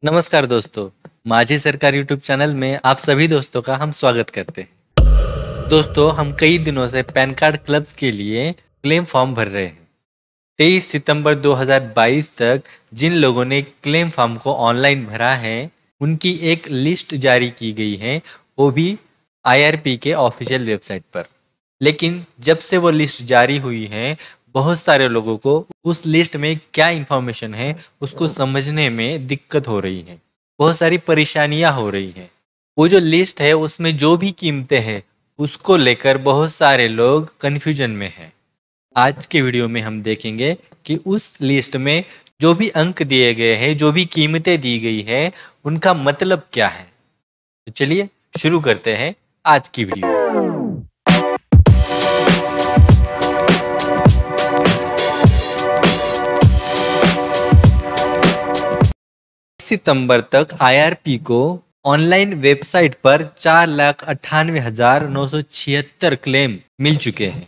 नमस्कार दोस्तों, माझी सरकार यूट्यूब चैनल में आप सभी दोस्तों का हम स्वागत करते हैं। दोस्तों, हम कई दिनों से पैन कार्ड क्लब्स के लिए क्लेम फॉर्म भर रहे हैं। 23 सितंबर 2022 तक जिन लोगों ने क्लेम फॉर्म को ऑनलाइन भरा है, उनकी एक लिस्ट जारी की गई है, वो भी IRP के ऑफिशियल वेबसाइट पर। लेकिन जब से वो लिस्ट जारी हुई है, बहुत सारे लोगों को उस लिस्ट में क्या इंफॉर्मेशन है उसको समझने में दिक्कत हो रही है। बहुत सारी परेशानियां हो रही हैं। वो जो लिस्ट है उसमें जो भी कीमतें हैं उसको लेकर बहुत सारे लोग कन्फ्यूजन में हैं। आज के वीडियो में हम देखेंगे कि उस लिस्ट में जो भी अंक दिए गए हैं, जो भी कीमतें दी गई है, उनका मतलब क्या है। तो चलिए शुरू करते हैं आज की वीडियो। सितंबर तक IRP को ऑनलाइन वेबसाइट पर 4,98,976 क्लेम मिल चुके हैं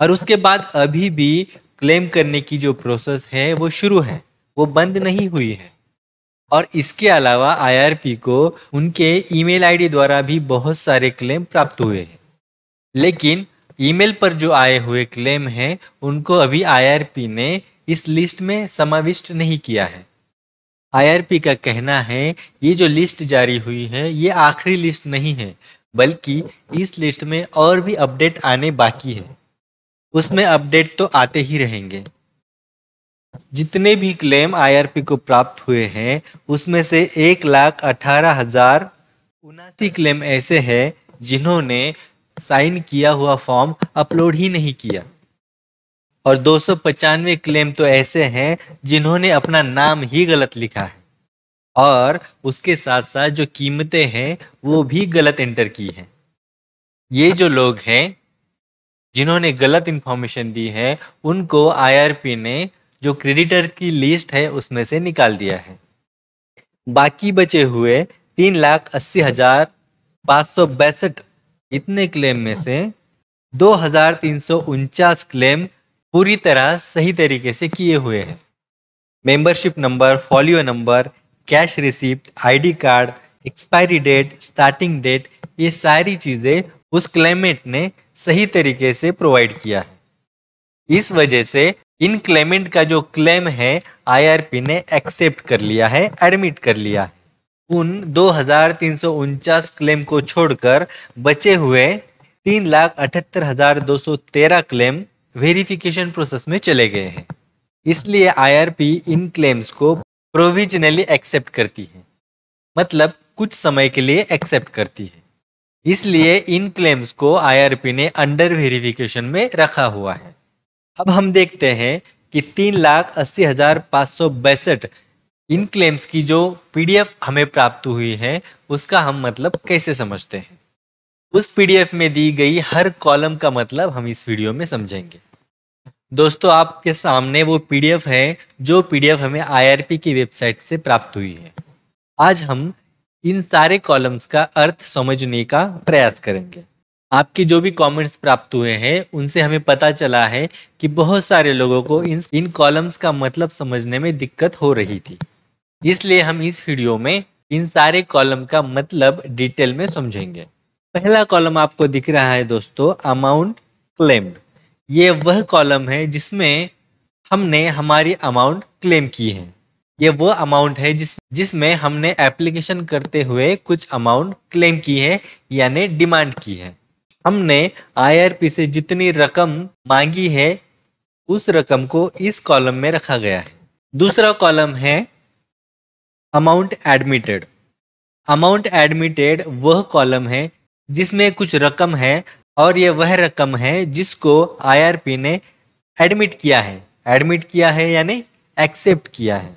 और उसके बाद अभी भी क्लेम करने की जो प्रोसेस है वो शुरू है, वो बंद नहीं हुई है। और इसके अलावा IRP को उनके ईमेल आईडी द्वारा भी बहुत सारे क्लेम प्राप्त हुए हैं, लेकिन ईमेल पर जो आए हुए क्लेम हैं उनको अभी IRP ने इस लिस्ट में समाविष्ट नहीं किया है। IRP का कहना है ये जो लिस्ट जारी हुई है ये आखिरी लिस्ट नहीं है, बल्कि इस लिस्ट में और भी अपडेट आने बाकी है। उसमें अपडेट तो आते ही रहेंगे। जितने भी क्लेम IRP को प्राप्त हुए हैं उसमें से 1,18,079 क्लेम ऐसे हैं जिन्होंने साइन किया हुआ फॉर्म अपलोड ही नहीं किया और 295 क्लेम तो ऐसे हैं जिन्होंने अपना नाम ही गलत लिखा है और उसके साथ साथ जो कीमतें हैं वो भी गलत एंटर की हैं। ये जो लोग हैं जिन्होंने गलत इंफॉर्मेशन दी है उनको IRP ने जो क्रेडिटर की लिस्ट है उसमें से निकाल दिया है। बाकी बचे हुए 3,80,562 इतने क्लेम में से 2,349 क्लेम पूरी तरह सही तरीके से किए हुए हैं। Membership number, folio number, cash receipt, ID card, expiry date, starting date, ये सारी चीज़ें उस क्लेमेंट ने सही तरीके से प्रोवाइड किया है। इस वजह से इन क्लेमेंट का जो क्लेम है IRP ने एक्सेप्ट कर लिया है, एडमिट कर लिया है। उन 2,349 क्लेम को छोड़कर बचे हुए 3,78,213 क्लेम वेरिफिकेशन प्रोसेस में चले गए हैं। इसलिए IRP इन क्लेम्स को प्रोविजनली एक्सेप्ट करती है, मतलब कुछ समय के लिए एक्सेप्ट करती है। इसलिए इन क्लेम्स को IRP ने अंडर वेरिफिकेशन में रखा हुआ है। अब हम देखते हैं कि 3,80,562 इन क्लेम्स की जो PDF हमें प्राप्त हुई है उसका हम मतलब कैसे समझते हैं। उस PDF में दी गई हर कॉलम का मतलब हम इस वीडियो में समझेंगे। दोस्तों, आपके सामने वो PDF है जो PDF हमें IRP की वेबसाइट से प्राप्त हुई है। आज हम इन सारे कॉलम्स का अर्थ समझने का प्रयास करेंगे। आपके जो भी कमेंट्स प्राप्त हुए हैं उनसे हमें पता चला है कि बहुत सारे लोगों को इन कॉलम्स का मतलब समझने में दिक्कत हो रही थी। इसलिए हम इस वीडियो में इन सारे कॉलम का मतलब डिटेल में समझेंगे। पहला कॉलम आपको दिख रहा है दोस्तों, अमाउंट क्लेम्ड। ये वह कॉलम है जिसमें हमने हमारी अमाउंट क्लेम की है। ये वो अमाउंट है जिसमें हमने एप्लीकेशन करते हुए कुछ अमाउंट क्लेम की है, यानी डिमांड की है। हमने IRP से जितनी रकम मांगी है उस रकम को इस कॉलम में रखा गया है। दूसरा कॉलम है अमाउंट एडमिटेड। अमाउंट एडमिटेड वह कॉलम है जिसमें कुछ रकम है और ये वह रकम है जिसको IRP ने एडमिट किया है। एडमिट किया है यानी एक्सेप्ट किया है।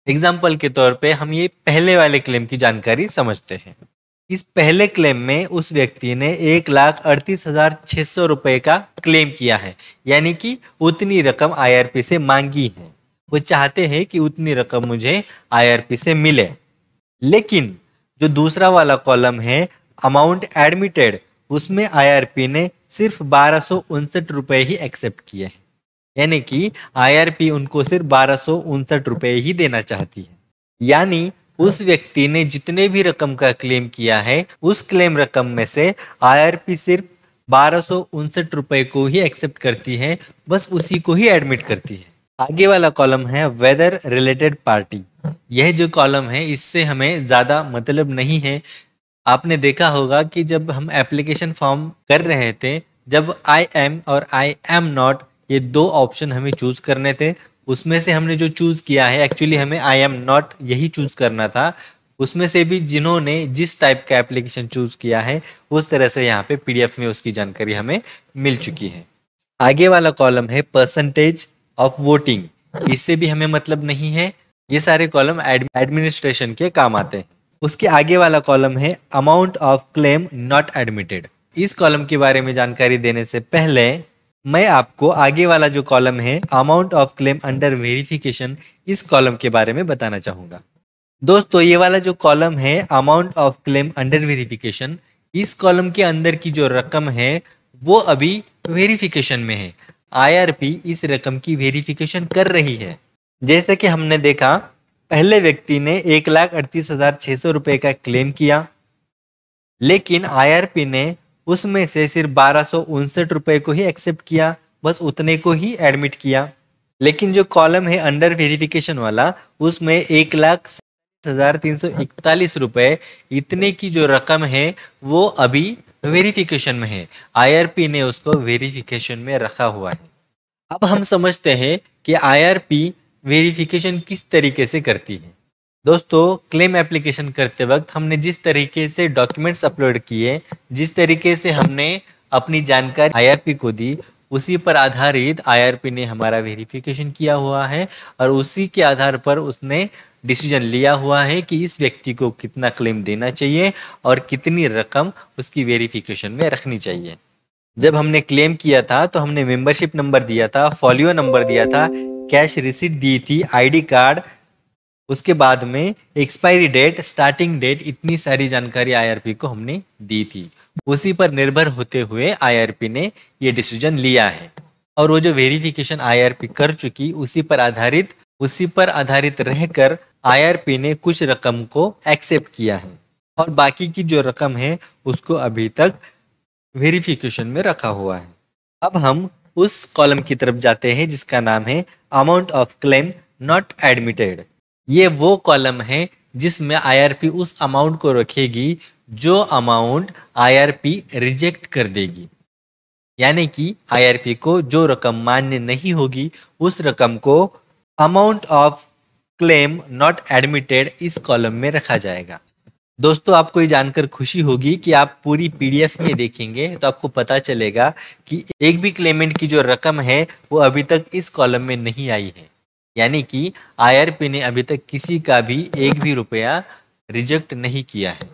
एग्जाम्पल के तौर पे हम ये पहले वाले क्लेम की जानकारी समझते हैं। इस पहले क्लेम में उस व्यक्ति ने 1,38,600 रुपए का क्लेम किया है, यानी कि उतनी रकम IRP से मांगी है। वो चाहते हैं कि उतनी रकम मुझे IRP से मिले। लेकिन जो दूसरा वाला कॉलम है अमाउंट एडमिटेड, उसमें IRP ने सिर्फ 1,259 रुपए ही एक्सेप्ट किए हैं, यानी कि IRP उनको सिर्फ 1,259 रुपए ही देना चाहती है। यानी उस व्यक्ति ने जितने भी रकम का क्लेम किया है उस क्लेम रकम में से आईआरपी सिर्फ 1259 रुपए को ही एक्सेप्ट करती है, बस उसी को ही एडमिट करती है। आगे वाला कॉलम है वेदर रिलेटेड पार्टी। यह जो कॉलम है इससे हमें ज़्यादा मतलब नहीं है। आपने देखा होगा कि जब हम एप्लीकेशन फॉर्म कर रहे थे, जब आई एम और आई एम नॉट ये दो ऑप्शन हमें चूज करने थे, उसमें से हमने जो चूज किया है एक्चुअली हमें आई एम नॉट यही चूज करना था। उसमें से भी जिन्होंने जिस टाइप का एप्लीकेशन चूज किया है उस तरह से यहाँ पे पीडीएफ में उसकी जानकारी हमें मिल चुकी है। आगे वाला कॉलम है परसेंटेज ऑफ वोटिंग। इससे भी हमें मतलब नहीं है, ये सारे कॉलम एडमिनिस्ट्रेशन के काम आते हैं। उसके आगे वाला कॉलम है amount of claim not admitted. इस कॉलम के बारे में जानकारी देने से पहले मैं आपको आगे वाला जो कॉलम है amount of claim under verification, इस कॉलम के बारे में बताना चाहूंगा। दोस्तों ये वाला जो कॉलम है amount of claim under verification, इस कॉलम के अंदर की जो रकम है वो अभी वेरिफिकेशन में है। आईआरपी इस रकम की वेरिफिकेशन कर रही है। जैसे कि हमने देखा, पहले व्यक्ति ने 1,38,600 रुपए का क्लेम किया, लेकिन आईआरपी ने उसमें से सिर्फ 1259 रुपए को ही एक्सेप्ट किया, बस उतने को ही एडमिट किया। लेकिन जो कॉलम है अंडर वेरिफिकेशन वाला, उसमें 1,37,341 रुपए इतने की जो रकम है वो अभी वेरिफिकेशन में है। आईआरपी ने उसको वेरिफिकेशन में रखा हुआ है। अब हम समझते हैं कि आईआरपी वेरिफिकेशन किस तरीके से करती है। दोस्तों क्लेम एप्लीकेशन करते वक्त हमने जिस तरीके से डॉक्यूमेंट्स अपलोड किए, जिस तरीके से हमने अपनी जानकारी आईआरपी को दी, उसी पर आधारित आईआरपी ने हमारा वेरिफिकेशन किया हुआ है और उसी के आधार पर उसने डिसीजन लिया हुआ है कि इस व्यक्ति को कितना क्लेम देना चाहिए और कितनी रकम उसकी वेरिफिकेशन में रखनी चाहिए। जब हमने क्लेम किया था तो हमने मेंबरशिप नंबर दिया था, फॉलियो नंबर दिया था, कैश रिसीट दी थी, आईडी कार्ड, उसके बाद में एक्सपायरी डेट, स्टार्टिंग डेट, इतनी सारी जानकारी आईआरपी को हमने दी थी। उसी पर निर्भर होते हुए आईआरपी ने ये डिसीजन लिया है और वो जो वेरिफिकेशन आईआरपी कर चुकी उसी पर आधारित रहकर आईआरपी ने कुछ रकम को एक्सेप्ट किया है और बाकी की जो रकम है उसको अभी तक वेरिफिकेशन में रखा हुआ है। अब हम उस कॉलम की तरफ जाते हैं जिसका नाम है amount of claim not admitted. ये वो कॉलम है जिसमें आईआरपी उस अमाउंट को रखेगी जो अमाउंट आईआरपी रिजेक्ट कर देगी, यानी कि आईआरपी को जो रकम मान्य नहीं होगी उस रकम को amount of claim not admitted इस कॉलम में रखा जाएगा। दोस्तों आपको ये जानकर खुशी होगी कि आप पूरी पीडीएफ में देखेंगे तो आपको पता चलेगा कि एक भी क्लेमेंट की जो रकम है वो अभी तक इस कॉलम में नहीं आई है, यानी कि आईआरपी ने अभी तक किसी का भी एक भी रुपया रिजेक्ट नहीं किया है।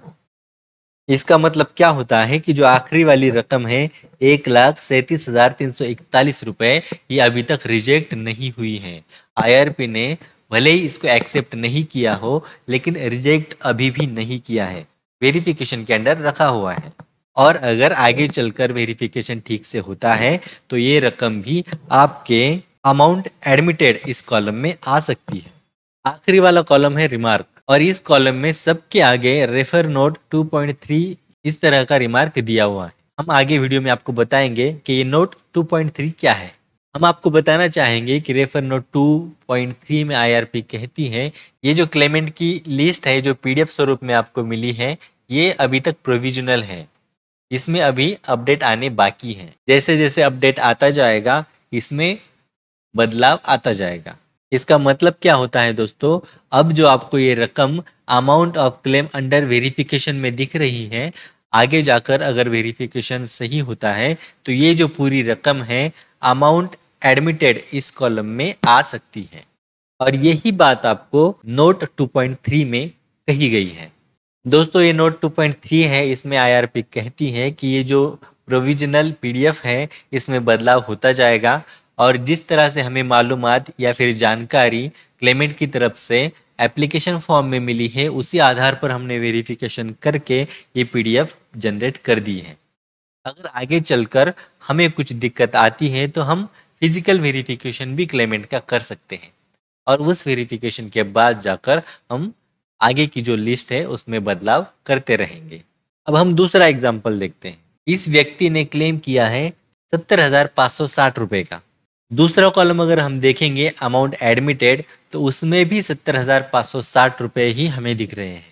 इसका मतलब क्या होता है कि जो आखिरी वाली रकम है 1,37,341 रुपए, ये अभी तक रिजेक्ट नहीं हुई है। आईआरपी ने भले ही इसको एक्सेप्ट नहीं किया हो लेकिन रिजेक्ट अभी भी नहीं किया है, वेरिफिकेशन के अंडर रखा हुआ है। और अगर आगे चलकर वेरिफिकेशन ठीक से होता है तो ये रकम भी आपके अमाउंट एडमिटेड इस कॉलम में आ सकती है। आखिरी वाला कॉलम है रिमार्क और इस कॉलम में सबके आगे रेफर नोट 2.3 इस तरह का रिमार्क दिया हुआ है। हम आगे वीडियो में आपको बताएंगे कि ये नोट 2.3 क्या है। हम आपको बताना चाहेंगे कि रेफर नोट 2.3 में आईआरपी कहती है ये जो क्लेमेंट की लिस्ट है जो पीडीएफ स्वरूप में आपको मिली है ये अभी तक प्रोविजनल है, इसमें अभी अपडेट आने बाकी हैं। जैसे जैसे अपडेट आता जाएगा इसमें बदलाव आता जाएगा। इसका मतलब क्या होता है दोस्तों, अब जो आपको ये रकम amount of claim under verification में दिख रही है, आगे जाकर अगर वेरिफिकेशन सही होता है तो ये जो पूरी रकम है अमाउंट एडमिटेड इस कॉलम में आ सकती है। और यही बात आपको नोट 2.3 में कही गई है। दोस्तों ये नोट 2.3 है, इसमें आईआरपी कहती है कि ये जो प्रोविजनल पीडीएफ है इसमें बदलाव होता जाएगा और जिस तरह से हमें मालूमात या फिर जानकारी क्लेमेंट की तरफ से एप्लीकेशन फॉर्म में मिली है उसी आधार पर हमने वेरिफिकेशन करके ये पीडीएफ जनरेट कर दी है। अगर आगे चलकर हमें कुछ दिक्कत आती है तो हम फिजिकल वेरिफिकेशन भी क्लेमेंट का कर सकते हैं और उस वेरिफिकेशन के बाद जाकर हम आगे की जो लिस्ट है उसमें बदलाव करते रहेंगे। अब हम दूसरा एग्जाम्पल देखते हैं। इस व्यक्ति ने क्लेम किया है 70,560 रुपए का। दूसरा कॉलम अगर हम देखेंगे अमाउंट एडमिटेड, तो उसमें भी 70,560 रुपए ही हमें दिख रहे हैं।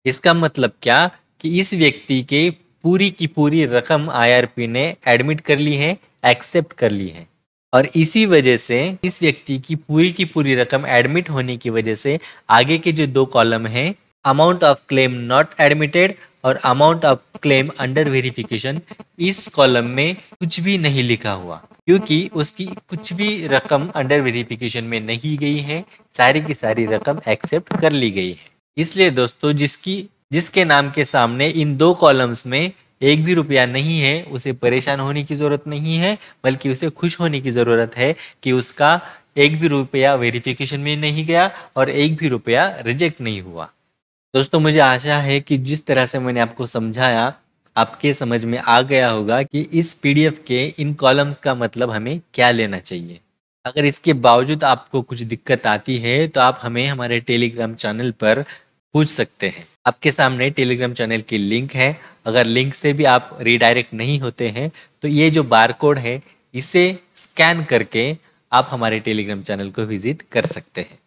इसका मतलब क्या कि इस व्यक्ति के पूरी की पूरी रकम IRP ने एडमिट कर ली है, एक्सेप्ट कर ली है। और इसी वजह से इस व्यक्ति की पूरी रकम एडमिट होने की वजह से आगे के जो दो कॉलम हैं, amount of claim not admitted और amount of claim under verification, इस कॉलम में कुछ भी नहीं लिखा हुआ, क्योंकि उसकी कुछ भी रकम अंडर वेरिफिकेशन में नहीं गई है, सारी की सारी रकम एक्सेप्ट कर ली गई है। इसलिए दोस्तों जिसके नाम के सामने इन दो कॉलम्स में एक भी रुपया नहीं है, उसे परेशान होने की ज़रूरत नहीं है, बल्कि उसे खुश होने की ज़रूरत है कि उसका एक भी रुपया वेरिफिकेशन में नहीं गया और एक भी रुपया रिजेक्ट नहीं हुआ। दोस्तों मुझे आशा है कि जिस तरह से मैंने आपको समझाया, आपके समझ में आ गया होगा कि इस PDF के इन कॉलम्स का मतलब हमें क्या लेना चाहिए। अगर इसके बावजूद आपको कुछ दिक्कत आती है तो आप हमें हमारे टेलीग्राम चैनल पर पूछ सकते हैं। आपके सामने टेलीग्राम चैनल की लिंक है। अगर लिंक से भी आप रीडायरेक्ट नहीं होते हैं तो ये जो बारकोड है, इसे स्कैन करके आप हमारे टेलीग्राम चैनल को विजिट कर सकते हैं।